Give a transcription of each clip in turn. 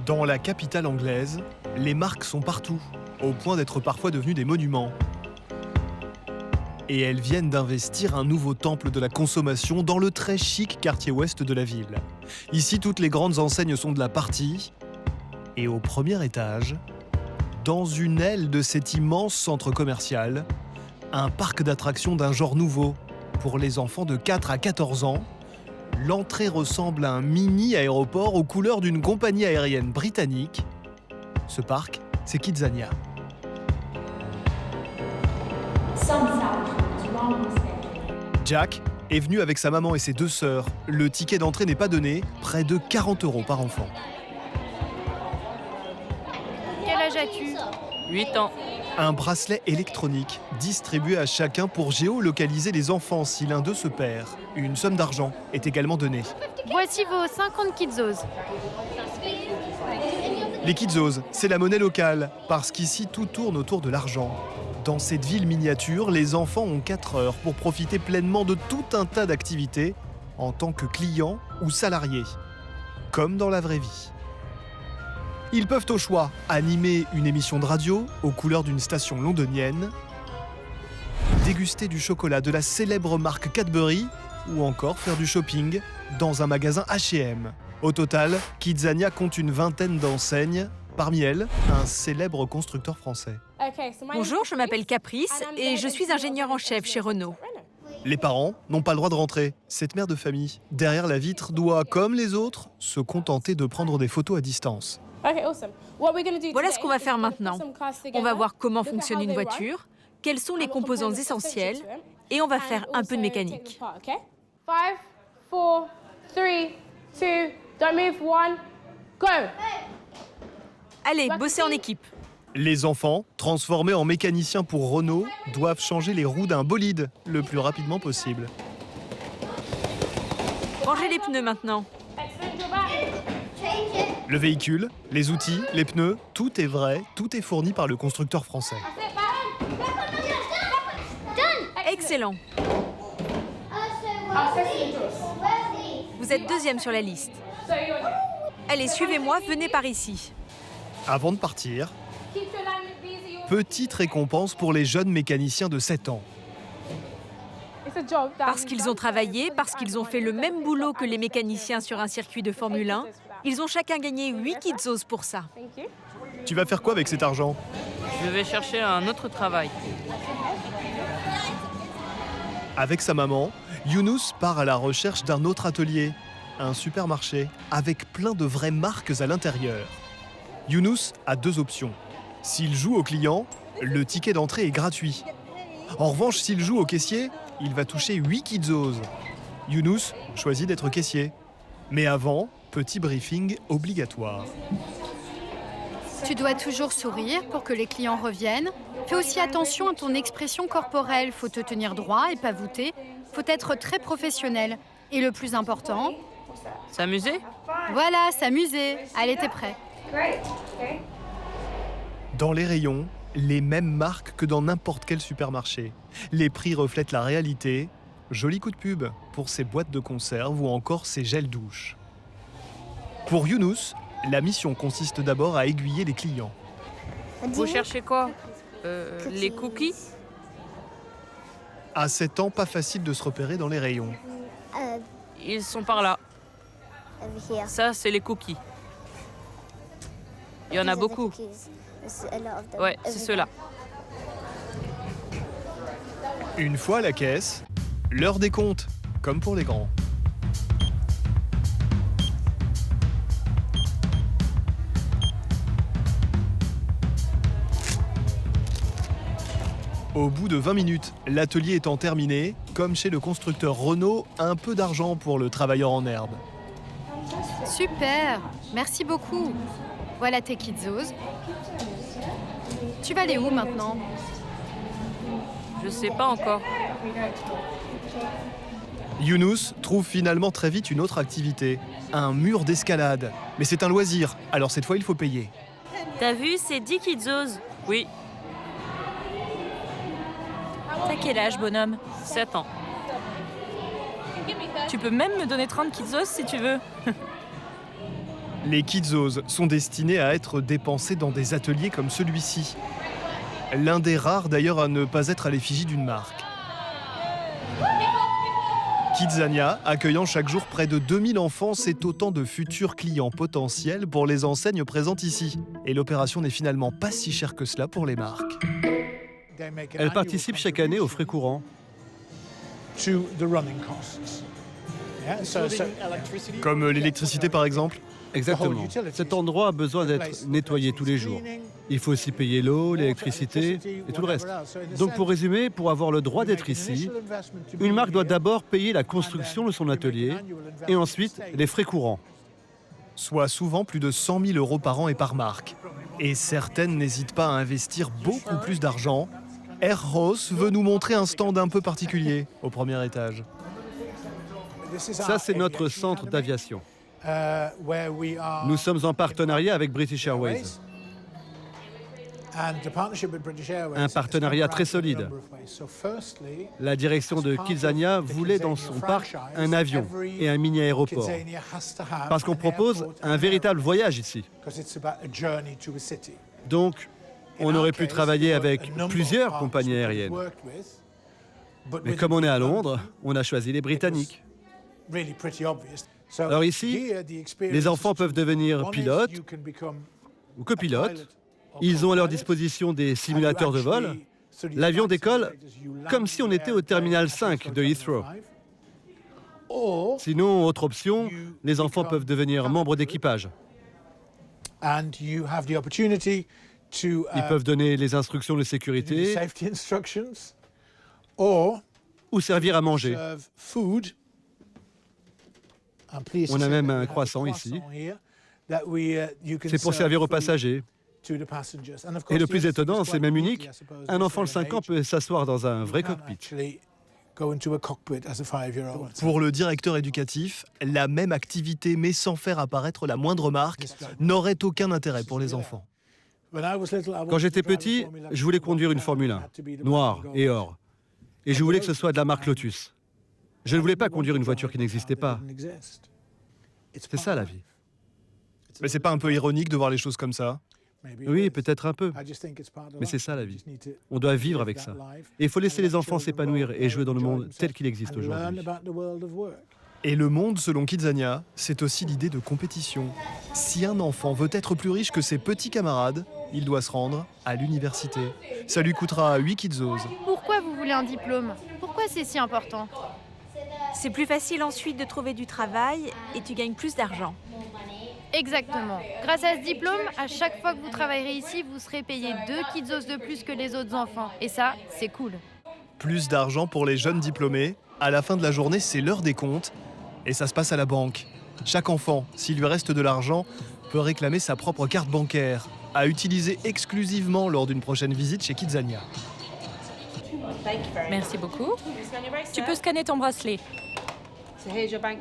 Dans la capitale anglaise, les marques sont partout, au point d'être parfois devenues des monuments. Et elles viennent d'investir un nouveau temple de la consommation dans le très chic quartier ouest de la ville. Ici, toutes les grandes enseignes sont de la partie. Et au premier étage, dans une aile de cet immense centre commercial, un parc d'attractions d'un genre nouveau. Pour les enfants de 4 à 14 ans, l'entrée ressemble à un mini-aéroport aux couleurs d'une compagnie aérienne britannique. Ce parc, c'est Kidzania. Jack est venu avec sa maman et ses 2 sœurs. Le ticket d'entrée n'est pas donné, près de 40 € par enfant. Quel âge as-tu ? 8 ans. Un bracelet électronique distribué à chacun pour géolocaliser les enfants si l'un d'eux se perd. Une somme d'argent est également donnée. Voici vos 50 Kidzos. Les Kidzos, c'est la monnaie locale, parce qu'ici tout tourne autour de l'argent. Dans cette ville miniature, les enfants ont 4 heures pour profiter pleinement de tout un tas d'activités en tant que clients ou salariés, comme dans la vraie vie. Ils peuvent au choix animer une émission de radio aux couleurs d'une station londonienne, déguster du chocolat de la célèbre marque Cadbury ou encore faire du shopping dans un magasin H&M. Au total, Kidzania compte une vingtaine d'enseignes, parmi elles, un célèbre constructeur français. Bonjour, je m'appelle Caprice et je suis ingénieure en chef chez Renault. Les parents n'ont pas le droit de rentrer. Cette mère de famille, derrière la vitre, doit, comme les autres, se contenter de prendre des photos à distance. Voilà ce qu'on va faire maintenant. On va voir comment fonctionne une voiture, quels sont les composants essentiels et on va faire un peu de mécanique. 5, 4, 3, 2, don't move, 1, go! Allez, bossez en équipe. Les enfants, transformés en mécaniciens pour Renault, doivent changer les roues d'un bolide le plus rapidement possible. Rangez les pneus maintenant. Le véhicule, les outils, les pneus, tout est vrai, tout est fourni par le constructeur français. Excellent. Vous êtes 2e sur la liste. Allez, suivez-moi, venez par ici. Avant de partir, petite récompense pour les jeunes mécaniciens de 7 ans. Parce qu'ils ont travaillé, parce qu'ils ont fait le même boulot que les mécaniciens sur un circuit de Formule 1, ils ont chacun gagné 8 Kidzos pour ça. Tu vas faire quoi avec cet argent ? Je vais chercher un autre travail. Avec sa maman, Younous part à la recherche d'un autre atelier, un supermarché, avec plein de vraies marques à l'intérieur. Younous a 2 options. S'il joue au client, le ticket d'entrée est gratuit. En revanche, s'il joue au caissier, il va toucher 8 Kidzos. Younous choisit d'être caissier. Mais avant, petit briefing obligatoire. Tu dois toujours sourire pour que les clients reviennent. Fais aussi attention à ton expression corporelle. Faut te tenir droit et pas voûter. Faut être très professionnel. Et le plus important... S'amuser ? Voilà, s'amuser. Allez, t'es prêt. Dans les rayons, les mêmes marques que dans n'importe quel supermarché. Les prix reflètent la réalité. Joli coup de pub pour ces boîtes de conserve ou encore ces gels douche. Pour Younous, la mission consiste d'abord à aiguiller les clients. Vous cherchez quoi Les cookies ? À 7 ans, pas facile de se repérer dans les rayons. Ils sont par là. Ça, c'est les cookies. Il y en a beaucoup. Ouais, c'est ceux-là. Une fois à la caisse, l'heure des comptes, comme pour les grands. Au bout de 20 minutes, l'atelier étant terminé, comme chez le constructeur Renault, un peu d'argent pour le travailleur en herbe. Super, merci beaucoup. Voilà tes Kidzos. Tu vas aller où maintenant ? Je sais pas encore. Younous trouve finalement très vite une autre activité, un mur d'escalade. Mais c'est un loisir, alors cette fois il faut payer. T'as vu, c'est 10 Kidzos. Oui, T'as quel âge, bonhomme? 7 ans. Tu peux même me donner 30 Kidzos si tu veux. Les Kidzos sont destinés à être dépensés dans des ateliers comme celui-ci. L'un des rares d'ailleurs à ne pas être à l'effigie d'une marque. Kidzania, accueillant chaque jour près de 2000 enfants, c'est autant de futurs clients potentiels pour les enseignes présentes ici. Et l'opération n'est finalement pas si chère que cela pour les marques. Elle participe chaque année aux frais courants. Comme l'électricité par exemple. Exactement. Cet endroit a besoin d'être nettoyé tous les jours. Il faut aussi payer l'eau, l'électricité et tout le reste. Donc pour résumer, pour avoir le droit d'être ici, une marque doit d'abord payer la construction de son atelier et ensuite les frais courants. Soit souvent plus de 100 000 € par an et par marque. Et certaines n'hésitent pas à investir beaucoup plus d'argent. Air Ross veut nous montrer un stand un peu particulier au premier étage. Ça, c'est notre centre d'aviation. Nous sommes en partenariat avec British Airways. Un partenariat très solide. La direction de Kidzania voulait dans son parc un avion et un mini-aéroport. Parce qu'on propose un véritable voyage ici. Donc, on aurait pu travailler avec plusieurs compagnies aériennes. Mais comme on est à Londres, on a choisi les Britanniques. Alors ici, les enfants peuvent devenir pilotes ou copilotes. Ils ont à leur disposition des simulateurs de vol. L'avion décolle comme si on était au terminal 5 de Heathrow. Sinon, autre option, les enfants peuvent devenir membres d'équipage. Ils peuvent donner les instructions de sécurité ou servir à manger. On a même un croissant ici. C'est pour servir aux passagers. Et le plus étonnant, c'est même unique, un enfant de 5 ans peut s'asseoir dans un vrai cockpit. Pour le directeur éducatif, la même activité, mais sans faire apparaître la moindre marque, n'aurait aucun intérêt pour les enfants. Quand j'étais petit, je voulais conduire une Formule 1, noire et or. Et je voulais que ce soit de la marque Lotus. Je ne voulais pas conduire une voiture qui n'existait pas. C'est ça la vie. Mais c'est pas un peu ironique de voir les choses comme ça? Oui, peut-être un peu. Mais c'est ça la vie. On doit vivre avec ça. Et il faut laisser les enfants s'épanouir et jouer dans le monde tel qu'il existe aujourd'hui. Et le monde, selon Kidzania, c'est aussi l'idée de compétition. Si un enfant veut être plus riche que ses petits camarades, il doit se rendre à l'université. Ça lui coûtera 8 Kidzos. Pourquoi vous voulez un diplôme? Pourquoi c'est si important? C'est plus facile ensuite de trouver du travail et tu gagnes plus d'argent. Exactement. Grâce à ce diplôme, à chaque fois que vous travaillerez ici, vous serez payé 2 Kidzos de plus que les autres enfants. Et ça, c'est cool. Plus d'argent pour les jeunes diplômés. À la fin de la journée, c'est l'heure des comptes. Et ça se passe à la banque. Chaque enfant, s'il lui reste de l'argent, peut réclamer sa propre carte bancaire, à utiliser exclusivement lors d'une prochaine visite chez Kidzania. Merci beaucoup. Tu peux scanner ton bracelet.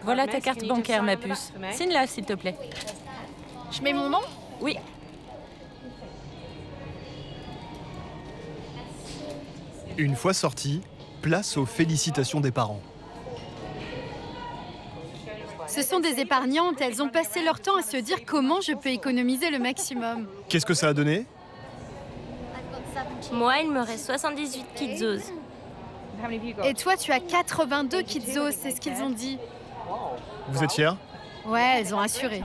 Voilà ta carte bancaire, ma puce. Signe-la, s'il te plaît. Je mets mon nom? Oui. Une fois sorti, place aux félicitations des parents. Ce sont des épargnantes, elles ont passé leur temps à se dire comment je peux économiser le maximum. Qu'est-ce que ça a donné? Moi, il me reste 78 Kidzos. Et toi, tu as 82 Kidzos, c'est ce qu'ils ont dit. Vous êtes fiers? Ouais, elles ont assuré.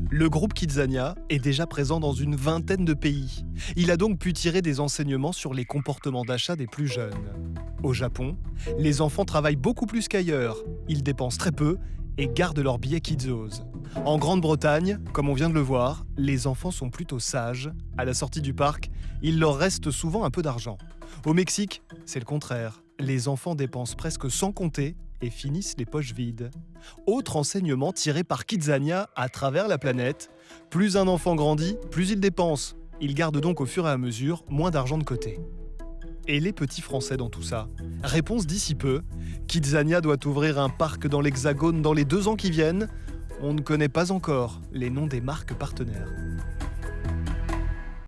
Le groupe Kidzania est déjà présent dans une vingtaine de pays. Il a donc pu tirer des enseignements sur les comportements d'achat des plus jeunes. Au Japon, les enfants travaillent beaucoup plus qu'ailleurs. Ils dépensent très peu et gardent leurs billets Kidzos. En Grande-Bretagne, comme on vient de le voir, les enfants sont plutôt sages. À la sortie du parc, il leur reste souvent un peu d'argent. Au Mexique, c'est le contraire. Les enfants dépensent presque sans compter et finissent les poches vides. Autre enseignement tiré par Kidzania à travers la planète, plus un enfant grandit, plus il dépense. Il garde donc au fur et à mesure moins d'argent de côté. Et les petits Français dans tout ça? Réponse d'ici peu, Kidzania doit ouvrir un parc dans l'Hexagone dans les 2 ans qui viennent. On ne connaît pas encore les noms des marques partenaires.